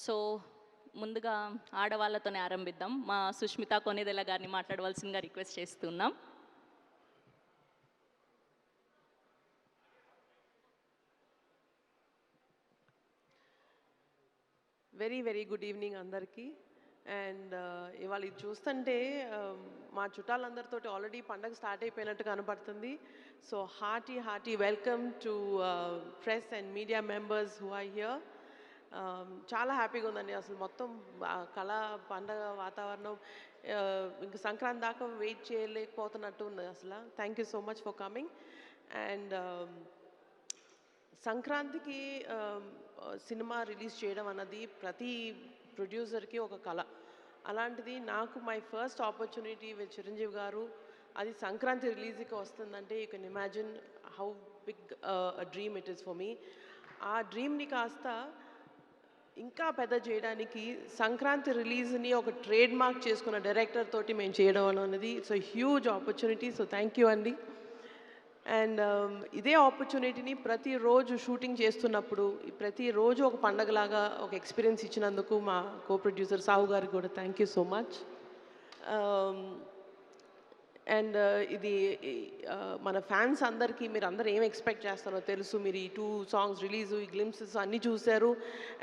So ముందుగా ఆడవాళ్ళతోనే ఆరంభిద్దాం. మా సుష్మిత కొనిదెల గారిని మాట్లాడవలసిందిగా రిక్వెస్ట్ చేస్తున్నాం. వెరీ గుడ్ ఈవినింగ్ అందరికీ. అండ్ ఇవాళ ఇది చూస్తుంటే మా చుట్టాలందరితో ఆల్రెడీ పండగ స్టార్ట్ అయిపోయినట్టు కనపడుతుంది. So hearty welcome to press and media members who are here. చాలా హ్యాపీగా ఉందండి. అసలు మొత్తం కళ పండగ వాతావరణం ఇంకా సంక్రాంతి దాకా వెయిట్ చేయలేకపోతున్నట్టు ఉంది అసలు. Thank you so much for coming. And సంక్రాంతికి సినిమా రిలీజ్ చేయడం అన్నది ప్రతి ప్రొడ్యూసర్కి ఒక కళ. అలాంటిది నాకు my first opportunity with Chiranjeevi garu అది సంక్రాంతి రిలీజ్కి వస్తుందంటే you can imagine how big dream it is for me. ఆ డ్రీమ్ని కాస్త ఇంకా పెద్ద చేయడానికి సంక్రాంతి రిలీజ్ని ఒక ట్రేడ్ మార్క్ చేసుకున్న డైరెక్టర్ తోటి మేము చేయడం అనేది it's a huge opportunity. So thank you అండి. అండ్ ఇదే ఆపర్చునిటీని ప్రతిరోజు షూటింగ్ చేస్తున్నప్పుడు ప్రతిరోజు ఒక పండగలాగా ఒక ఎక్స్పీరియన్స్ ఇచ్చినందుకు మా కో ప్రొడ్యూసర్ సాహు గారికి కూడా thank you so much. And ఇది మన ఫ్యాన్స్ అందరికీ మీరు అందరూ ఏం ఎక్స్పెక్ట్ చేస్తారో తెలుసు. మీరు ఈ 2 సాంగ్స్ రిలీజు, ఈ గ్లిమ్సెస్ అన్నీ చూశారు.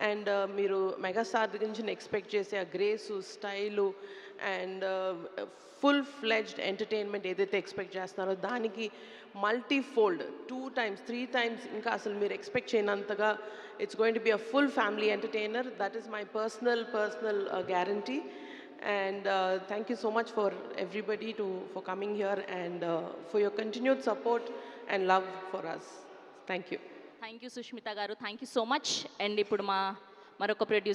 అండ్ మీరు మెగాస్టార్ దగ్గర నుంచి ఎక్స్పెక్ట్ చేసే ఆ grace, style and full fledged entertainment ఏదైతే ఎక్స్పెక్ట్ చేస్తున్నారో దానికి మల్టీఫోల్డ్ 2 times 3 times ఇంకా అసలు మీరు ఎక్స్పెక్ట్ చేయనంతగా it's going to be a full family entertainer. That is my personal guarantee. And thank you so much for everybody for coming here and for your continued support and love for us. Thank you. Thank you Sushmita గారు, thank you so much. And ఇప్పుడు మరొక producer